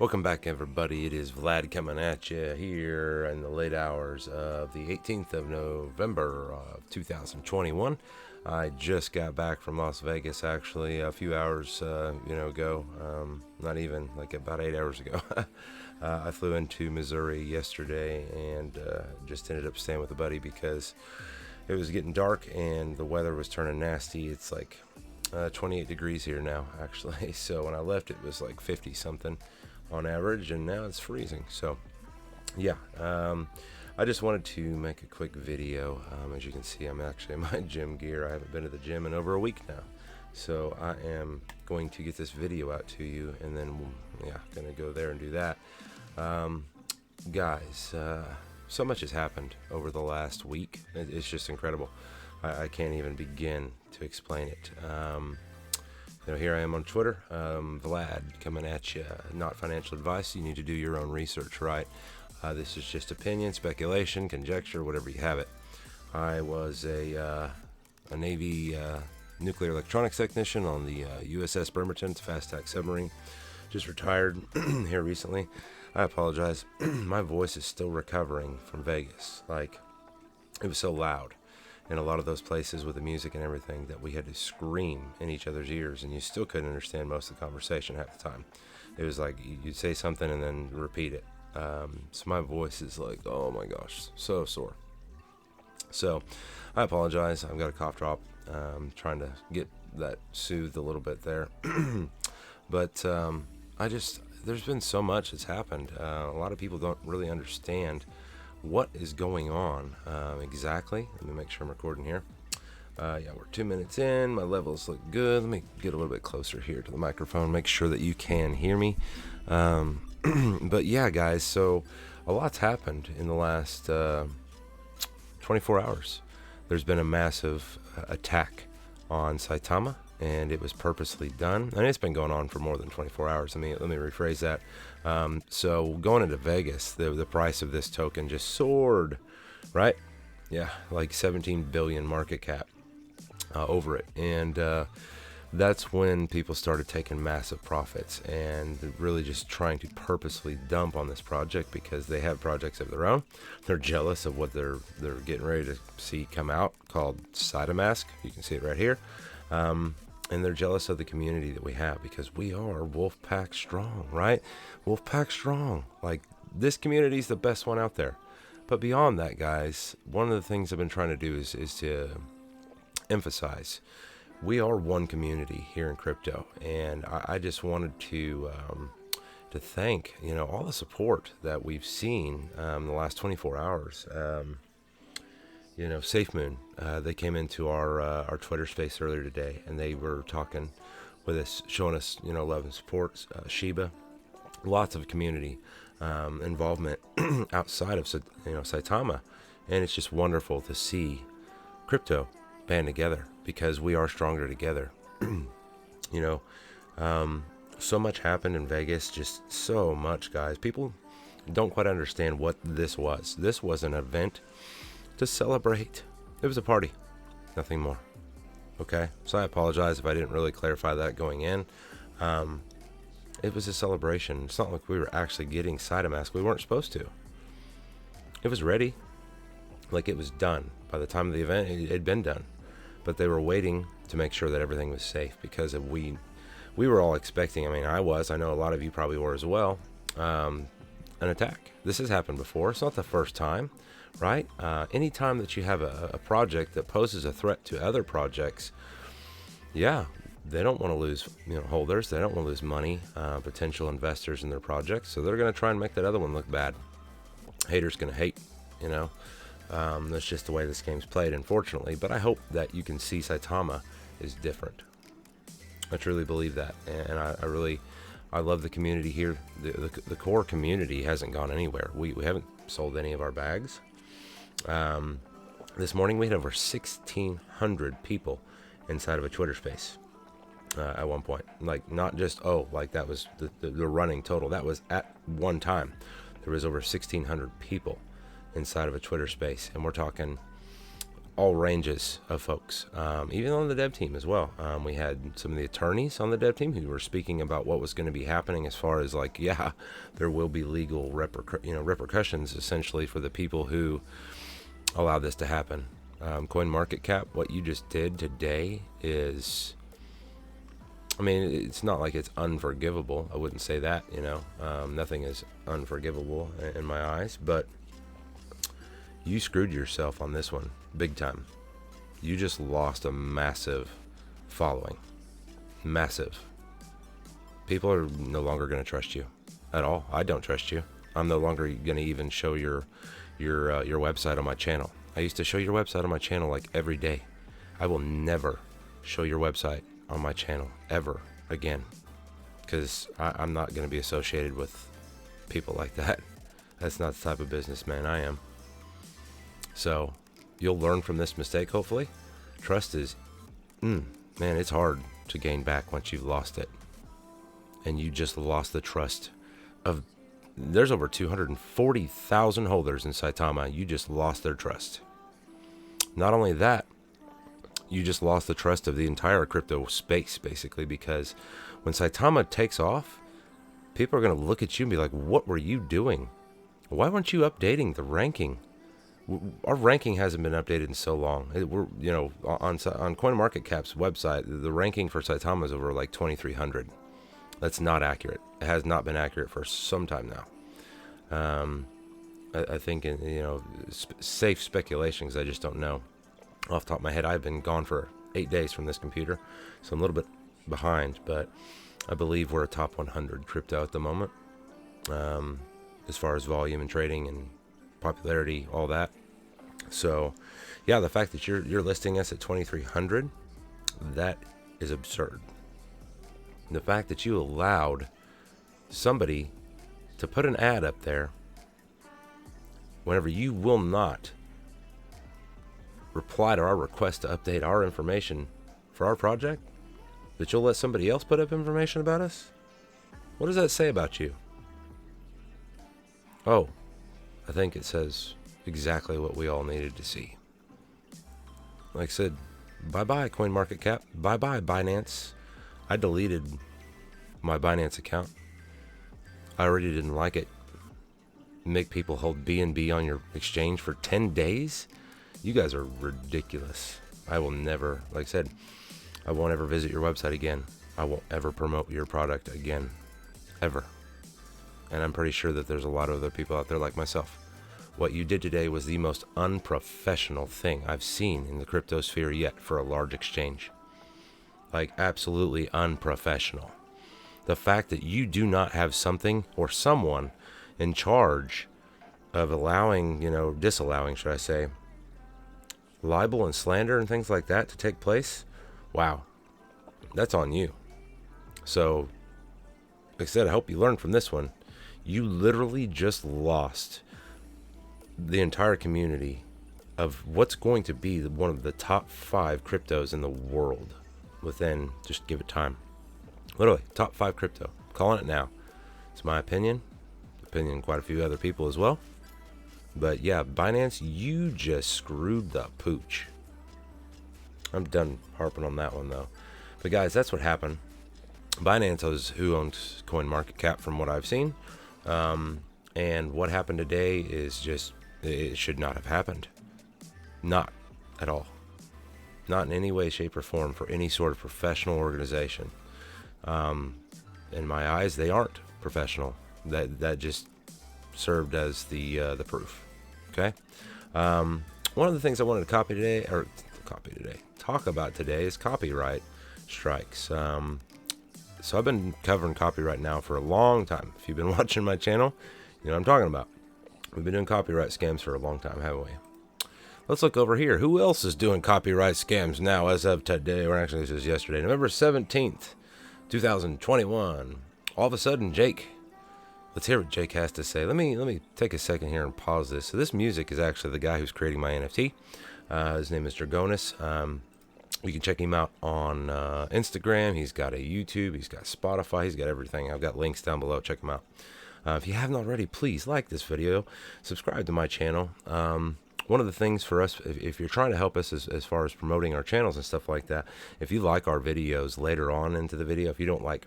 Welcome back, everybody. It is Vlad coming at you here in the late hours of the 18th of November of 2021. I just got back from Las Vegas, actually, a few hours, ago. Not even, like about 8 hours ago. I flew into Missouri yesterday and just ended up staying with a buddy because it was getting dark and the weather was turning nasty. It's like 28 degrees here now, actually. So when I left, it was like 50 something on average, and now it's freezing. So yeah, I just wanted to make a quick video. As you can see, I'm actually in my gym gear. I haven't been to the gym in over a week now, so I am going to get this video out to you, and then gonna go there and do that. Guys, so much has happened over the last week. It's just incredible. I can't even begin to explain it. Here I am on Twitter, Vlad, coming at you. Not financial advice. You need to do your own research, right? This is just opinion, speculation, conjecture, whatever you have it. I was a Navy nuclear electronics technician on the USS Bremerton. It's a fast-attack submarine. Just retired here recently. I apologize. My voice is still recovering from Vegas. Like, it was so loud in a lot of those places with the music and everything that we had to scream in each other's ears, and you still couldn't understand most of the conversation half the time. It was like you'd say something and then repeat it. So my voice is like, oh my gosh, so sore. So I apologize. I've got a cough drop. Trying to get that soothed a little bit there. But there's been so much that's happened. A lot of people don't really understand what is going on exactly. Let me make sure I'm recording here. We're 2 minutes in. My levels look good. Let me get a little bit closer here to the microphone, make sure that you can hear me. But yeah, guys, so a lot's happened in the last 24 hours. There's been a massive attack on Saitama, and it was purposely done. And it's been going on for more than 24 hours. Let me rephrase that. So going into Vegas, the price of this token just soared, right? Yeah, like 17 billion market cap over it. And that's when people started taking massive profits and really just trying to purposely dump on this project because they have projects of their own. They're jealous of what they're getting ready to see come out, called Saitama. You can see it right here. And they're jealous of the community that we have because we are Wolfpack strong, right? Wolfpack strong. Like, this community is the best one out there. But beyond that, guys, one of the things I've been trying to do is to emphasize we are one community here in crypto, and I just wanted to thank all the support that we've seen in the last 24 hours. SafeMoon, they came into our Twitter space earlier today, and they were talking with us, showing us love and support. Shiba, lots of community involvement outside of Saitama, and it's just wonderful to see crypto band together because we are stronger together. So much happened in Vegas, just so much, guys. People don't quite understand what this was. This was an event to celebrate. It was a party, nothing more. Okay, so I apologize if I didn't really clarify that going in. It was a celebration. It's not like we were actually getting Saitama. We weren't supposed to. It was ready, like it was done. By the time of the event, it had been done, but they were waiting to make sure that everything was safe because we were all expecting. I know a lot of you probably were as well. An attack. This has happened before. It's not the first time. Right? Anytime that you have a project that poses a threat to other projects, they don't want to lose holders. They don't want to lose money, potential investors in their projects. So they're going to try and make that other one look bad. Haters going to hate, that's just the way this game's played, unfortunately. But I hope that you can see Saitama is different. I truly believe that. And I love the community here. The core community hasn't gone anywhere. We haven't sold any of our bags. This morning we had over 1,600 people inside of a Twitter space at one point. Like, not just that was the running total. That was at one time. There was over 1,600 people inside of a Twitter space, and we're talking all ranges of folks, even on the dev team as well. We had some of the attorneys on the dev team who were speaking about what was going to be happening as far as like, yeah, there will be legal repercussions essentially for the people who allow this to happen. CoinMarketCap, what you just did today is, I mean, it's not like it's unforgivable. I wouldn't say that, nothing is unforgivable in my eyes, but you screwed yourself on this one big time. You just lost a massive following. Massive. People are no longer going to trust you at all. I don't trust you. I'm no longer going to even show your website on my channel. I used to show your website on my channel like every day. I will never show your website on my channel ever again, because I'm not going to be associated with people like that. That's not the type of businessman I am. So you'll learn from this mistake, hopefully. Trust is, man, it's hard to gain back once you've lost it. And you just lost the trust of, there's over 240,000 holders in Saitama. You just lost their trust. Not only that, you just lost the trust of the entire crypto space, basically, because when Saitama takes off, people are going to look at you and be like, what were you doing? Why weren't you updating the ranking? Our ranking hasn't been updated in so long. We're, on CoinMarketCap's website, the ranking for Saitama is over like 2,300. That's not accurate. It has not been accurate for some time now. I think, safe speculation, because I just don't know. Off the top of my head, I've been gone for 8 days from this computer, so I'm a little bit behind, but I believe we're a top 100 crypto at the moment, as far as volume and trading and popularity, all that. So yeah, the fact that you're listing us at 2,300, that is absurd. The fact that you allowed somebody to put an ad up there whenever you will not reply to our request to update our information for our project, that you'll let somebody else put up information about us? What does that say about you? Oh, I think it says exactly what we all needed to see. Like I said, bye-bye CoinMarketCap, bye-bye Binance. I deleted my Binance account. I already didn't like it. Make people hold BNB on your exchange for 10 days? You guys are ridiculous. I will never, like I said, I won't ever visit your website again. I won't ever promote your product again. Ever. And I'm pretty sure that there's a lot of other people out there like myself. What you did today was the most unprofessional thing I've seen in the crypto sphere yet for a large exchange. Like, absolutely unprofessional. The fact that you do not have something or someone in charge of allowing, disallowing, should I say, libel and slander and things like that to take place, wow, that's on you. So, like I said, I hope you learned from this one. You literally just lost the entire community of what's going to be one of the top 5 cryptos in the world within, just give it time. Literally, top 5 crypto. I'm calling it now. It's my opinion. Opinion of quite a few other people as well. But yeah, Binance, you just screwed the pooch. I'm done harping on that one though. But guys, that's what happened. Binance is who owns CoinMarketCap from what I've seen. And what happened today is just, it should not have happened. Not at all. Not in any way, shape, or form for any sort of professional organization. In my eyes, they aren't professional. That just served as the proof. Okay. One of the things I wanted to talk about today is copyright strikes. So I've been covering copyright now for a long time. If you've been watching my channel, you know what I'm talking about. We've been doing copyright scams for a long time, haven't we? Let's look over here. Who else is doing copyright scams now as of today? Or actually, this is yesterday, November 17th, 2021. All of a sudden, Jake. Let's hear what Jake has to say. Let me take a second here and pause this. So this music is actually the guy who's creating my NFT. His name is Dragonis. You can check him out on Instagram. He's got a YouTube. He's got Spotify. He's got everything. I've got links down below. Check him out. If you haven't already, please like this video. Subscribe to my channel. one of the things for us, if you're trying to help us as far as promoting our channels and stuff like that, if you like our videos later on into the video, if you don't like,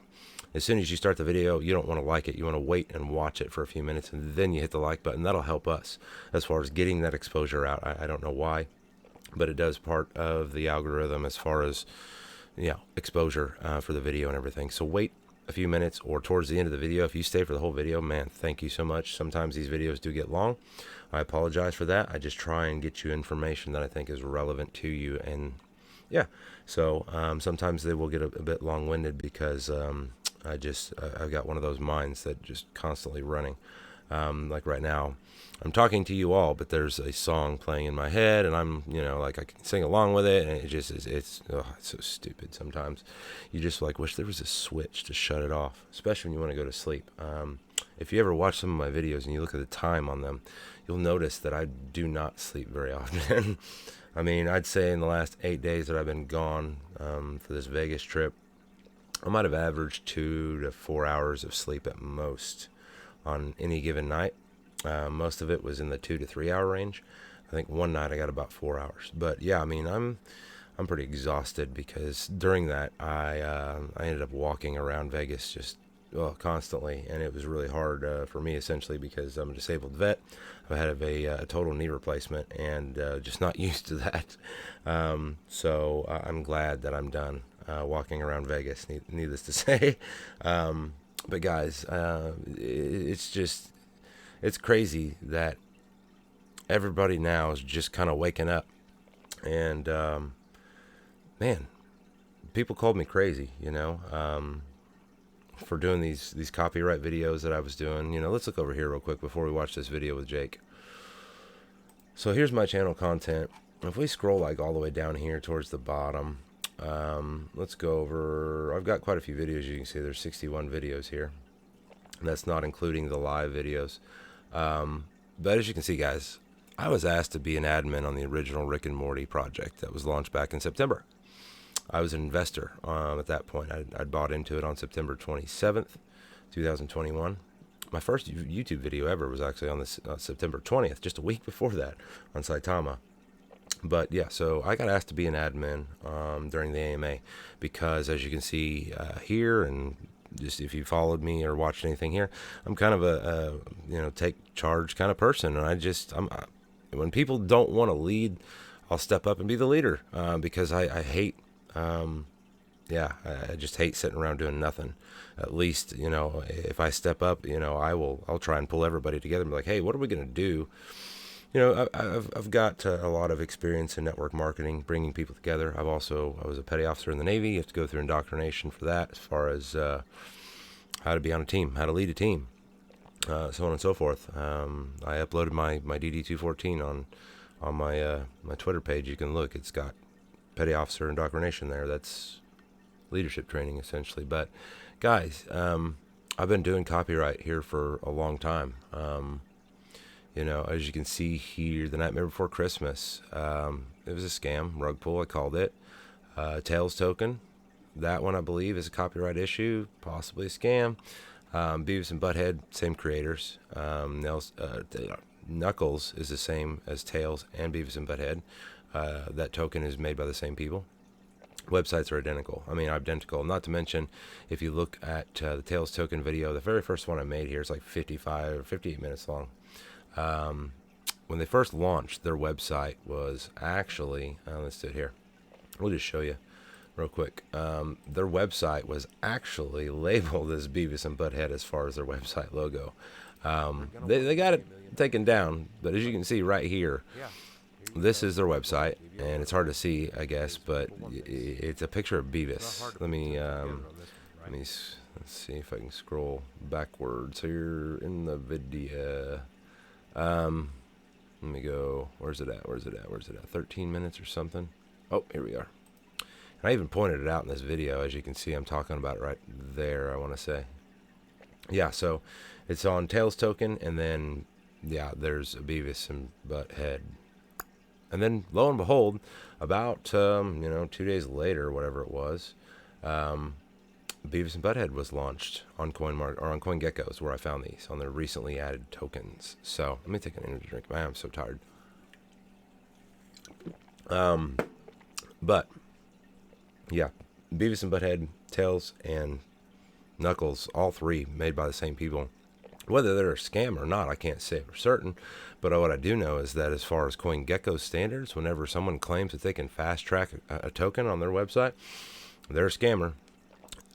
as soon as you start the video, you don't want to like it. You want to wait and watch it for a few minutes, and then you hit the like button. That'll help us as far as getting that exposure out. I don't know why, but it does part of the algorithm as far as, exposure for the video and everything. So wait a few minutes or towards the end of the video. If you stay for the whole video, man, thank you so much. Sometimes these videos do get long. I apologize for that. I just try and get you information that I think is relevant to you. And yeah, so sometimes they will get a bit long-winded because I've got one of those minds that just constantly running. Like right now, I'm talking to you all, but there's a song playing in my head, and I'm, I can sing along with it, and it just is, it's so stupid sometimes. You just wish there was a switch to shut it off, especially when you want to go to sleep. If you ever watch some of my videos and you look at the time on them, you'll notice that I do not sleep very often. I mean, I'd say in the last 8 days that I've been gone for this Vegas trip, I might have averaged 2 to 4 hours of sleep at most on any given night. Most of it was in the 2 to 3 hour range. I think one night I got about 4 hours. But yeah, I mean, I'm pretty exhausted because during that I ended up walking around Vegas just constantly, and it was really hard for me essentially because I'm a disabled vet. I've had a total knee replacement and just not used to that. So I'm glad that I'm done walking around Vegas, needless to say. But guys, it's crazy that everybody now is just kind of waking up. And, man, people called me crazy, for doing these copyright videos that I was doing. Let's look over here real quick before we watch this video with Jake. So here's my channel content. If we scroll all the way down here towards the bottom, let's go over, I've got quite a few videos. You can see there's 61 videos here, and that's not including the live videos. But as you can see, guys, I was asked to be an admin on the original Rick and Morty project that was launched back in September. I was an investor at that point. I'd bought into it on September 27th, 2021. My first YouTube video ever was actually on this September 20th, just a week before that, on Saitama. But yeah, so I got asked to be an admin during the AMA because, as you can see here, and just if you followed me or watched anything here, I'm kind of a take charge kind of person, and when people don't want to lead, I'll step up and be the leader because I hate. I just hate sitting around doing nothing. At least, if I step up, I'll try and pull everybody together and be like, hey, what are we going to do? I've got a lot of experience in network marketing, bringing people together. I was a petty officer in the Navy. You have to go through indoctrination for that, as far as how to be on a team, how to lead a team, so on and so forth. I uploaded my DD-214 on my Twitter page. You can look. It's got petty officer indoctrination there. That's leadership training essentially. But guys, I've been doing copyright here for a long time. As you can see here, the Nightmare Before Christmas, it was a scam, rug pull, I called it. Tails token, that one I believe is a copyright issue, possibly a scam. Beavis and Butthead, same creators. Knuckles is the same as Tails and Beavis and Butthead. That token is made by the same people. Websites are identical. Not to mention, if you look at the Tails token video, the very first one I made here is like 55 or 58 minutes long. When they first launched, their website was actually, let's do it here. We'll just show you real quick. Their website was actually labeled as Beavis and Butthead as far as their website logo. They got it taken down, but as you can see right here, this is their website, and it's hard to see, I guess, but it's a picture of Beavis. Let's see if I can scroll backwards here in the video. Let me go. Where's it at? 13 minutes or something. Oh, here we are. And I even pointed it out in this video. As you can see, I'm talking about it right there, I want to say. Yeah, so it's on Tails token, and then, there's a Beavis and Butthead. And then, lo and behold, about 2 days later, whatever it was, Beavis and Butthead was launched on on CoinGecko, is where I found these on their recently added tokens. So let me take an energy drink. Man, I'm so tired. Um, but yeah, Beavis and Butthead, Tails, and Knuckles, all three made by the same people. Whether they're a scam or not, I can't say for certain. But what I do know is that as far as CoinGecko standards, whenever someone claims that they can fast track a token on their website, they're a scammer.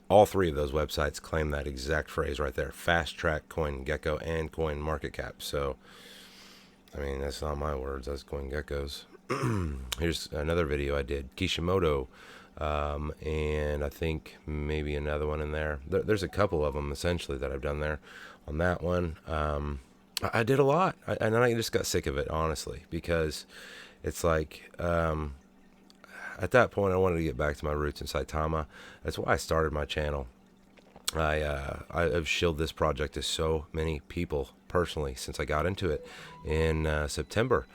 All three of those websites claim that exact phrase right there: fast track CoinGecko and CoinMarketCap. So, I mean, that's not my words, that's CoinGecko's. Here's another video I did, Kishimoto, and I think maybe another one in there. There's a couple of them essentially that I've done there. On that one, I did a lot, and then I just got sick of it, honestly, because it's like, at that point I wanted to get back to my roots in Saitama. That's why I started my channel. I've shilled this project to so many people personally since I got into it in September.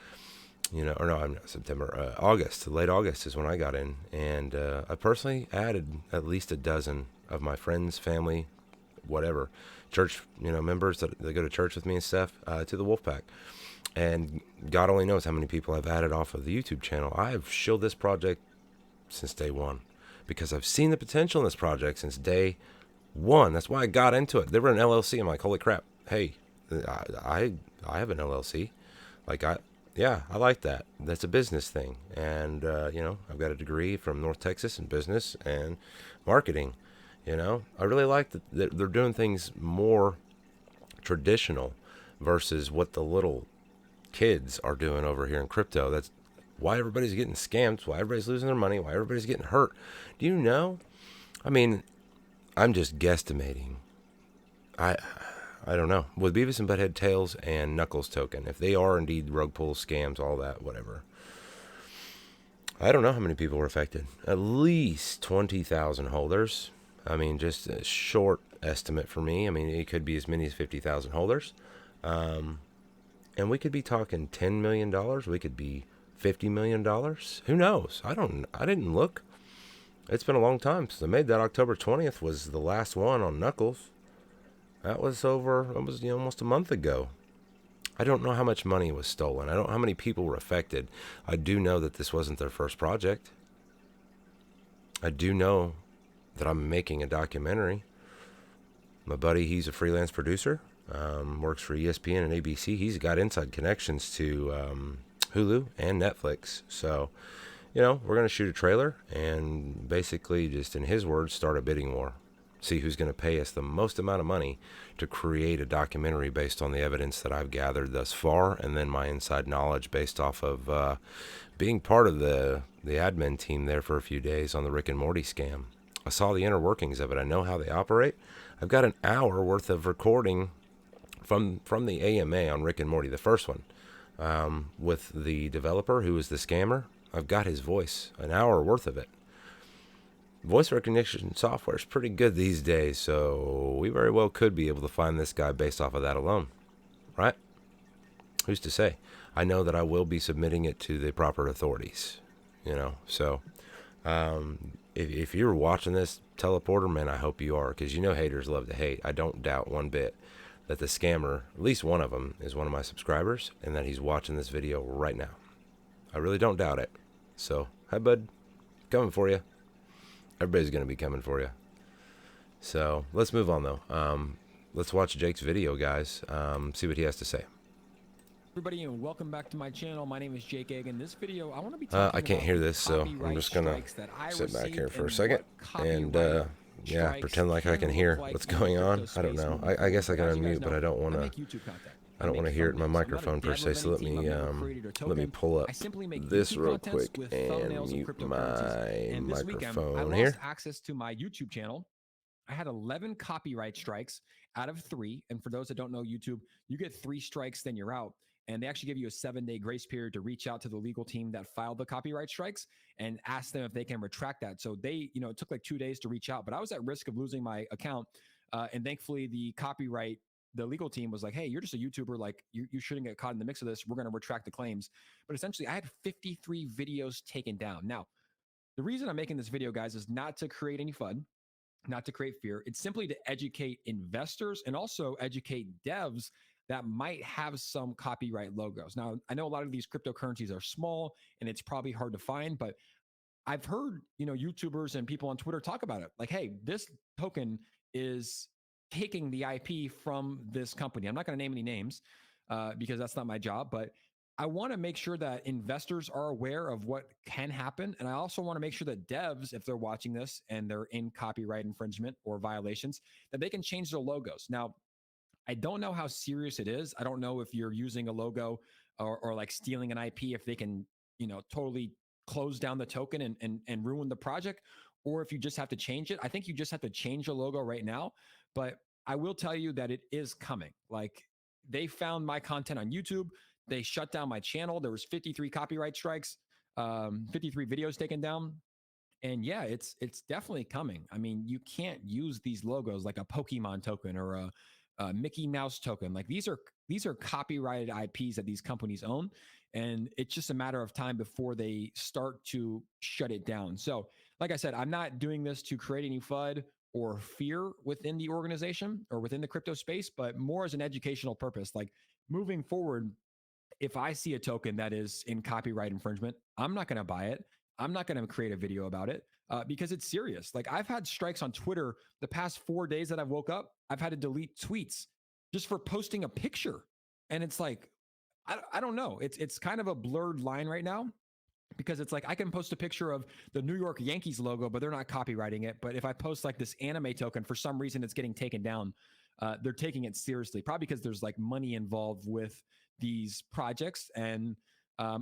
August, late August is when I got in, and I personally added at least a dozen of my friends, family, whatever, church, members that go to church with me and stuff, to the Wolfpack. And God only knows how many people I've added off of the YouTube channel. I've shilled this project since day one because I've seen the potential in this project since day one. That's why I got into it. They were an LLC. I'm like, holy crap. Hey, I have an LLC. I like that. That's a business thing. And, I've got a degree from North Texas in business and marketing. I really like that they're doing things more traditional versus what the little kids are doing over here in crypto. That's why everybody's getting scammed, why everybody's losing their money, why everybody's getting hurt. Do you know? I mean, I'm just guesstimating. I don't know. With Beavis and Butthead, Tails, and Knuckles token, if they are indeed rug pulls, scams, all that, whatever, I don't know how many people were affected. At least 20,000 holders. I mean, just a short estimate for me. I mean, it could be as many as 50,000 holders. And we could be talking $10 million. We could be $50 million. Who knows? I didn't look. It's been a long time since I made that. October 20th was the last one on Knuckles. That was almost a month ago. I don't know how much money was stolen. I don't know how many people were affected. I do know that this wasn't their first project. I do know that I'm making a documentary. My buddy, he's a freelance producer, works for ESPN and ABC. He's got inside connections to Hulu and Netflix. So, we're going to shoot a trailer and basically, just in his words, start a bidding war. See who's going to pay us the most amount of money to create a documentary based on the evidence that I've gathered thus far, and then my inside knowledge based off of being part of the admin team there for a few days on the Rick and Morty scam. I saw the inner workings of it. I know how they operate. I've got an hour worth of recording from the AMA on Rick and Morty, the first one, with the developer who was the scammer. I've got his voice, an hour worth of it. Voice recognition software is pretty good these days, so we very well could be able to find this guy based off of that alone, right? Who's to say? I know that I will be submitting it to the proper authorities, So, if you're watching this, teleporter, man, I hope you are, because haters love to hate. I don't doubt one bit that the scammer, at least one of them, is one of my subscribers, and that he's watching this video right now. I really don't doubt it. So, hi, bud. Coming for you. Everybody's going to be coming for you. So let's move on, though. Let's watch Jake's video, guys. See what he has to say. Everybody, and welcome back to my channel. My name is Jake Egg. In this video, I want to be talking I can't hear this, so I'm just going to sit back here for a second and pretend like I can hear what's going on. I don't know. I guess I can unmute, but I don't want to hear it in my microphone per se. So let me pull up this real quick and mute my microphone here. Access to my YouTube channel. I had 11 copyright strikes out of 3. And for those that don't know YouTube, you get 3 strikes, then you're out. And they actually give you a 7-day grace period to reach out to the legal team that filed the copyright strikes and ask them if they can retract that. So they, it took like 2 days to reach out, but I was at risk of losing my account. And thankfully the legal team was like, hey, you're just a YouTuber. Like you shouldn't get caught in the mix of this. We're going to retract the claims. But essentially I had 53 videos taken down. Now, the reason I'm making this video, guys, is not to create any fun, not to create fear. It's simply to educate investors and also educate devs that might have some copyright logos. Now, I know a lot of these cryptocurrencies are small and it's probably hard to find, but I've heard, YouTubers and people on Twitter talk about it. Like, hey, this token is taking the IP from this company. I'm not going to name any names because that's not my job, but I want to make sure that investors are aware of what can happen. And I also want to make sure that devs, if they're watching this and they're in copyright infringement or violations, that they can change their logos. Now, I don't know how serious it is. I don't know if you're using a logo or like stealing an IP, if they can, totally close down the token and ruin the project, or if you just have to change it. I think you just have to change the logo right now. But I will tell you that it is coming. Like, they found my content on YouTube. They shut down my channel. There was 53 copyright strikes, 53 videos taken down. And yeah, it's definitely coming. I mean, you can't use these logos like a Pokemon token or a Mickey Mouse token. Like, these are copyrighted IPs that these companies own, and it's just a matter of time before they start to shut it down. So, like I said, I'm not doing this to create any FUD or fear within the organization or within the crypto space, but more as an educational purpose. Like, moving forward, if I see a token that is in copyright infringement, I'm not going to buy it. I'm not going to create a video about it because it's serious. Like, I've had strikes on Twitter the past 4 days that I've woke up. I've had to delete tweets just for posting a picture. And it's like, I don't know. It's kind of a blurred line right now, because it's like I can post a picture of the New York Yankees logo, but they're not copywriting it. But if I post like this anime token, for some reason it's getting taken down. They're taking it seriously, probably because there's like money involved with these projects. And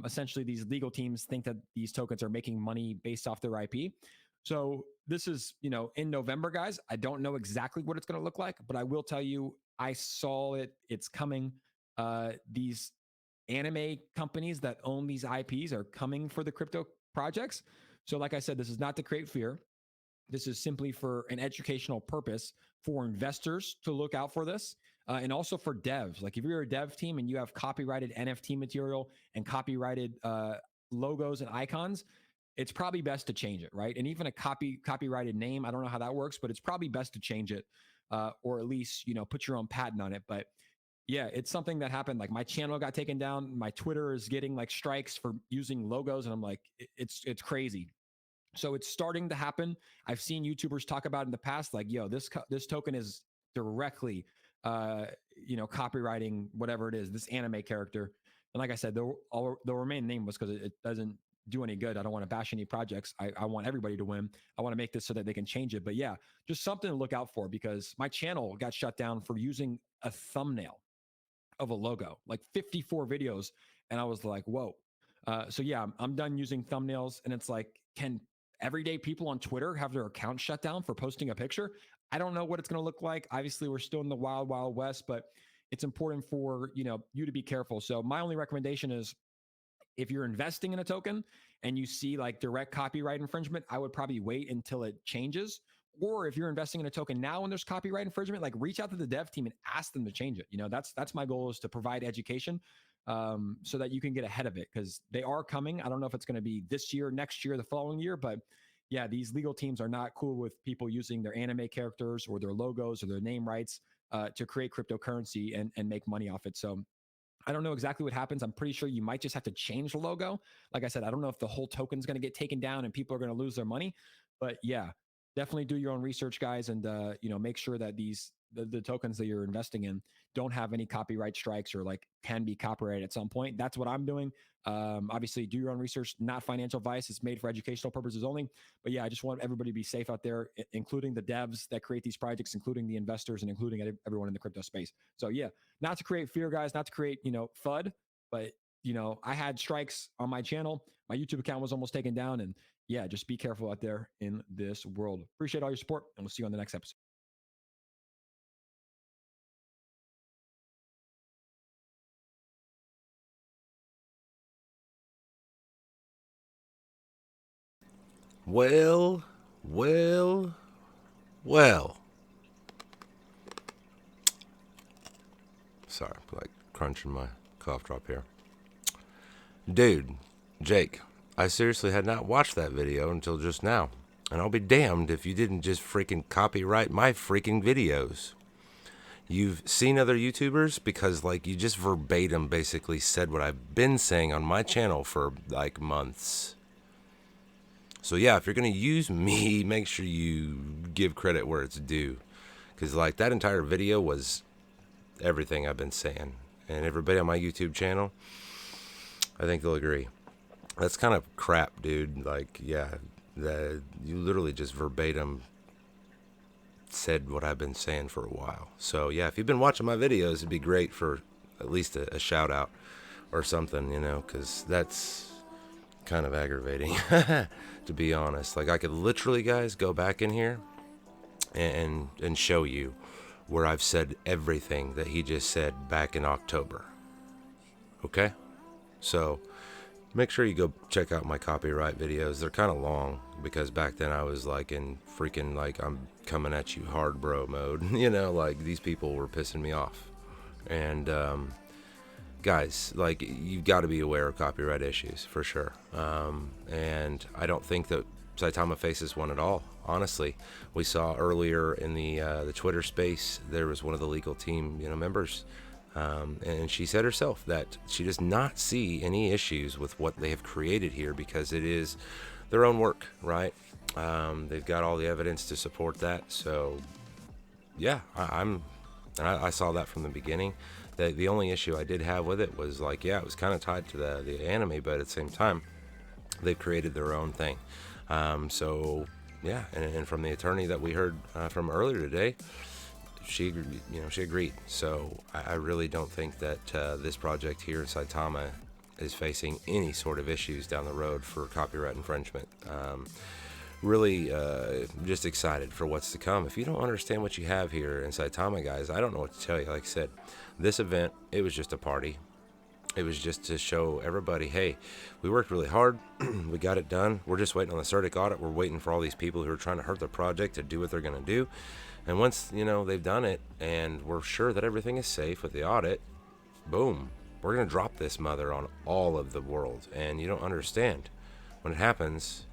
essentially these legal teams think that these tokens are making money based off their IP. So this is, in November, guys. I don't know exactly what it's going to look like, but I will tell you, I saw it. It's coming. These anime companies that own these IPs are coming for the crypto projects. So like I said, this is not to create fear. This is simply for an educational purpose for investors to look out for this. And also for devs. Like, if you're a dev team and you have copyrighted NFT material and copyrighted logos and icons, it's probably best to change it, right? And even a copyrighted name, I don't know how that works, but it's probably best to change it, or at least, put your own patent on it. But yeah, it's something that happened. Like, my channel got taken down. My Twitter is getting like strikes for using logos, and I'm like, it's crazy. So it's starting to happen. I've seen YouTubers talk about it in the past, like, yo, this token is directly, copywriting whatever it is, this anime character. And like I said, they'll remain nameless because it doesn't do any good. I don't want to bash any projects. I want everybody to win. I want to make this so that they can change it. But yeah, just something to look out for, because my channel got shut down for using a thumbnail of a logo, like 54 videos. And I was like, whoa. So yeah, I'm done using thumbnails. And it's like, can everyday people on Twitter have their account shut down for posting a picture? I don't know what it's going to look like. Obviously, we're still in the wild, wild west, but it's important for, you to be careful. So my only recommendation is, if you're investing in a token and you see like direct copyright infringement, I would probably wait until it changes. Or if you're investing in a token now and there's copyright infringement, like, reach out to the dev team and ask them to change it. That's my goal, is to provide education so that you can get ahead of it, because they are coming. I don't know if it's going to be this year, next year, the following year, but yeah, these legal teams are not cool with people using their anime characters or their logos or their name rights to create cryptocurrency and make money off it. So I don't know exactly what happens. I'm pretty sure you might just have to change the logo. Like I said, I don't know if the whole token is going to get taken down and people are going to lose their money. But yeah, definitely do your own research, guys, and make sure that the tokens that you're investing in don't have any copyright strikes or like can be copyrighted at some point. That's what I'm doing. Obviously, do your own research. Not financial advice. It's made for educational purposes only. But yeah, I just want everybody to be safe out there, including the devs that create these projects, including the investors, and including everyone in the crypto space. So yeah, not to create fear, guys, not to create FUD, but I had strikes on my channel. My YouTube account was almost taken down, and yeah, just be careful out there in this world. Appreciate all your support, and we'll see you on the next episode. Well, well, well. Sorry, like crunching my cough drop here. Dude, Jake, I seriously had not watched that video until just now. And I'll be damned if you didn't just freaking copyright my freaking videos. you've seen other YouTubers because like you just verbatim basically said what I've been saying on my channel for like months. So yeah, if you're going to use me, make sure you give credit where it's due. Because like that entire video was everything I've been saying. And everybody on my YouTube channel, I think they'll agree. That's kind of crap, dude. Like, yeah, you literally just verbatim said what I've been saying for a while. So yeah, if you've been watching my videos, it'd be great for at least a shout out or something, you know, because that's kind of aggravating, to be honest. Like I could literally, guys, go back in here and show you where I've said everything that he just said back in October. Okay? So make sure you go check out my copyright videos. They're kind of long because back then I was like in freaking like I'm coming at you hard bro mode. You know, like these people were pissing me off. And guys, like you've got to be aware of copyright issues for sure. And I don't think that Saitama faces one at all. Honestly, we saw earlier in the Twitter space, there was one of the legal team, you know, members, and she said herself that she does not see any issues with what they have created here because it is their own work, right? They've got all the evidence to support that. So, yeah, I saw that from the beginning. The only issue I did have with it was like, yeah, it was kind of tied to the anime, but at the same time, they've created their own thing. So yeah, and from the attorney that we heard from earlier today, she agreed. So I really don't think that this project here in Saitama is facing any sort of issues down the road for copyright infringement. Really just excited for what's to come. If you don't understand what you have here in Saitama, guys, I don't know what to tell you. Like I said, this event, it was just a party. It was just to show everybody, hey, we worked really hard. We got it done. We're just waiting on the CERTIC audit. We're waiting for all these people who are trying to hurt the project to do what they're going to do. And once, you know, they've done it and we're sure that everything is safe with the audit, boom, we're going to drop this mother on all of the world. And you don't understand. When it happens,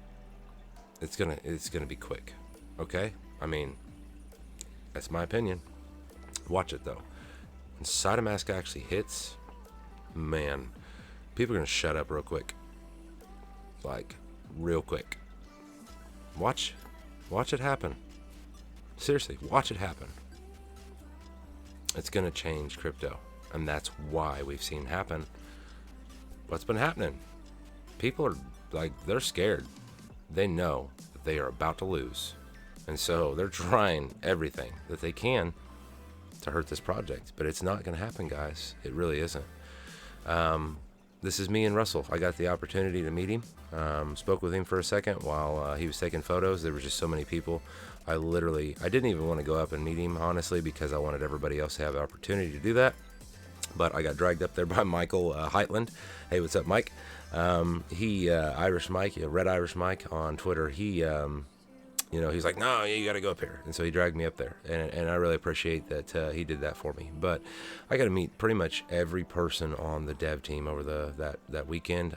it's going to be quick. Okay? I mean, that's my opinion. Watch it, though. When Saitama actually hits, man, people are going to shut up real quick. Like, real quick. Watch it happen. Seriously, watch it happen. It's going to change crypto. And that's why we've seen happen what's been happening. People are, like, they're scared. They know that they are about to lose. And so they're trying everything that they can to hurt this project. But it's not going to happen, guys. It really isn't. This is me and Russell. I got the opportunity to meet him. Spoke with him for a second while he was taking photos. There were just so many people. I didn't even want to go up and meet him, honestly, because I wanted everybody else to have the opportunity to do that. But I got dragged up there by Michael Heitland. Hey, what's up, Mike? Irish Mike, Red Irish Mike on Twitter. He's like, no, you got to go up here. And so he dragged me up there. And I really appreciate that he did that for me. But I got to meet pretty much every person on the dev team over that weekend.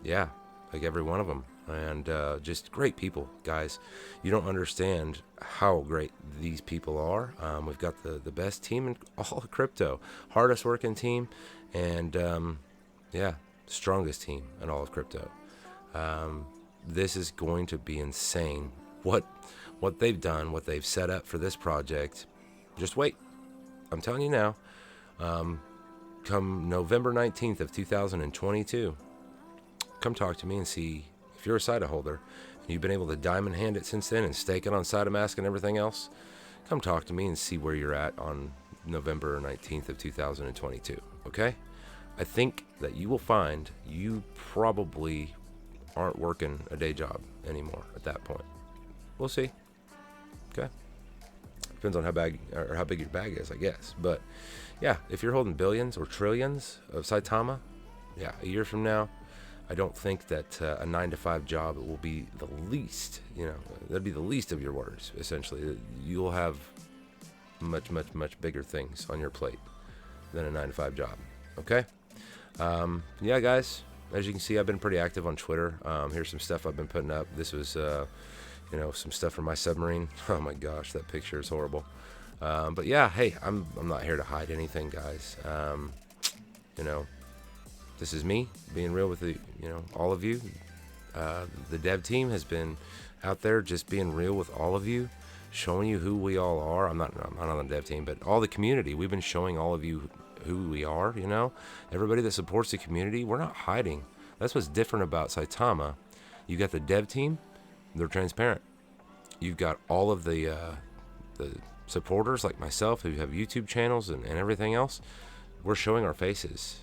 Yeah, like every one of them. And just great people, guys. You don't understand how great these people are. We've got the best team in all of crypto. Hardest working team. And, strongest team in all of crypto. This is going to be insane. What they've done, what they've set up for this project. Just wait. I'm telling you now. Come November 19th of 2022, come talk to me and see if you're a SAITA holder and you've been able to diamond hand it since then and stake it on Saitamask and everything else. Come talk to me and see where you're at on November 19th of 2022. Okay? I think that you will find you probably aren't working a day job anymore at that point. We'll see. Okay? Depends on how big your bag is, I guess. But yeah, if you're holding billions or trillions of Saitama, yeah, a year from now, I don't think that a 9-to-5 job will be the least, that'd be the least of your worries, essentially. You'll have much, much, much bigger things on your plate than a 9-to-5 job. Okay? Yeah, guys, as you can see, I've been pretty active on Twitter. Here's some stuff I've been putting up. This was, some stuff from my submarine. Oh my gosh, that picture is horrible. But yeah, hey, I'm not here to hide anything, guys. You know, this is me being real with all of you. The dev team has been out there just being real with all of you, showing you who we all are. I'm not on the dev team, but all the community. We've been showing all of you who we are. Everybody that supports the community, we're not hiding. That's what's different about Saitama. You got the dev team; they're transparent. You've got all of the supporters like myself who have YouTube channels and everything else. We're showing our faces.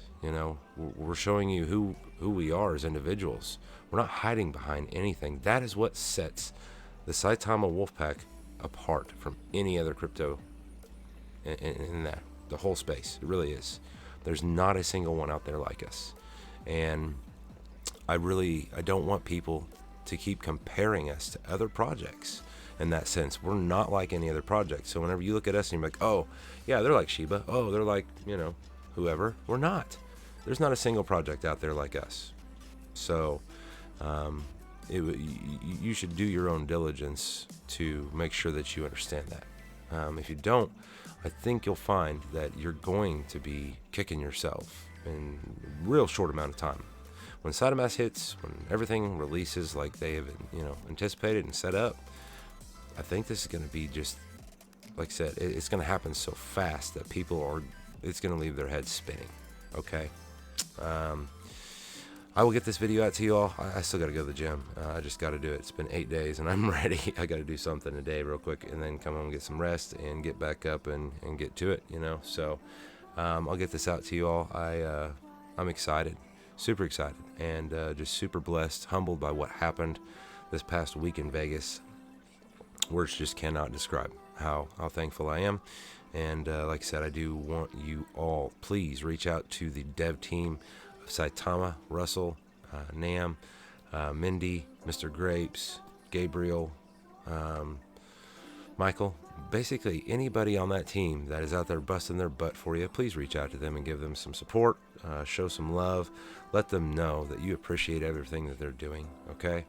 We're showing you who we are as individuals. We're not hiding behind anything. That is what sets the Saitama Wolfpack apart from any other crypto in the whole space. It really is. There's not a single one out there like us. And I don't want people to keep comparing us to other projects. In that sense, we're not like any other project. So whenever you look at us and you're like, oh, yeah, they're like Shiba. Oh, they're like, whoever. We're not. There's not a single project out there like us. So you should do your own diligence to make sure that you understand that. If you don't, I think you'll find that you're going to be kicking yourself in a real short amount of time. When Saitama hits, when everything releases like they have anticipated and set up, I think this is going to be just, like I said, it's going to happen so fast that it's going to leave their heads spinning. Okay. I will get this video out to you all. I still got to go to the gym. I just got to do it. It's been 8 days and I'm ready. I got to do something today real quick and then come home and get some rest and get back up and get to it, So I'll get this out to you all. I'm excited, super excited, and just super blessed, humbled by what happened this past week in Vegas. Words just cannot describe how thankful I am. And like I said, I do want you all, please reach out to the dev team of Saitama, Russell, Nam, Mindy, Mr. Grapes, Gabriel, Michael. Basically, anybody on that team that is out there busting their butt for you, please reach out to them and give them some support, show some love. Let them know that you appreciate everything that they're doing, okay?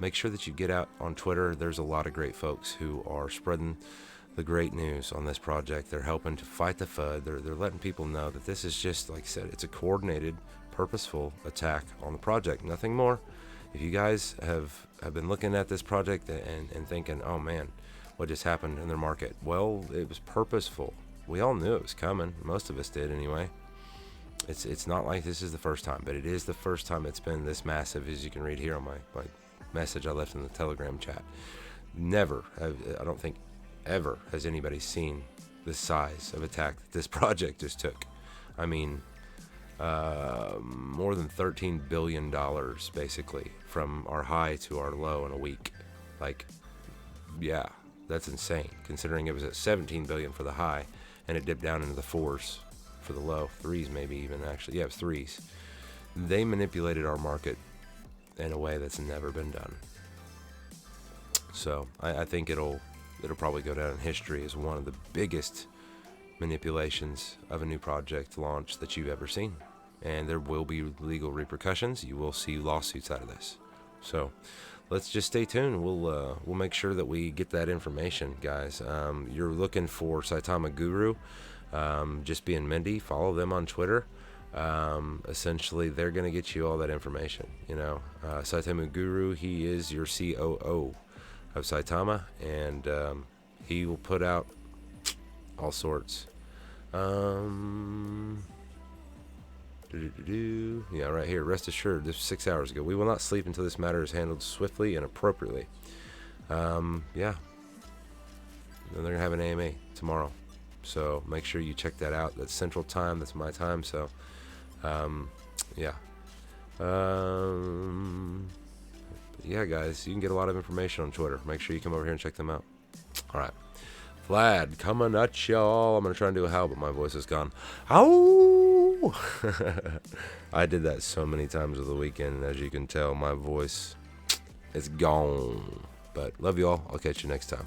Make sure that you get out on Twitter. There's a lot of great folks who are spreading the great news on this project. They're helping to fight the FUD. They're letting people know that this is just, like I said, it's a coordinated, purposeful attack on the project. Nothing more. If you guys have been looking at this project and thinking, oh man, what just happened in their market? Well, it was purposeful. We all knew it was coming. Most of us did anyway. It's not like this is the first time, but it is the first time it's been this massive, as you can read here on my message I left in the Telegram chat. Never, I don't think ever has anybody seen the size of attack that this project just took. I mean, more than $13 billion basically from our high to our low in a week. Like, yeah, that's insane considering it was at 17 billion for the high and it dipped down into the 4s for the low, 3s maybe even, actually. Yeah, it was 3s. They manipulated our market in a way that's never been done. So I think it'll probably go down in history as one of the biggest manipulations of a new project launch that you've ever seen. And there will be legal repercussions. You will see lawsuits out of this. So let's just stay tuned. We'll make sure that we get that information, guys. You're looking for SaitamaGuru. Just being Mindy, follow them on Twitter. Essentially, they're going to get you all that information. SaitamaGuru, he is your COO of Saitama, and he will put out all sorts. Yeah, right here. Rest assured, this was 6 hours ago. We will not sleep until this matter is handled swiftly and appropriately. Yeah. And they're going to have an AMA tomorrow. So make sure you check that out. That's Central Time. That's my time. So, yeah. Yeah, guys, you can get a lot of information on Twitter. Make sure you come over here and check them out. All right. Vlad, coming at y'all. I'm going to try and do a howl, but my voice is gone. Ow! I did that so many times over the weekend, and as you can tell, my voice is gone. But love you all. I'll catch you next time.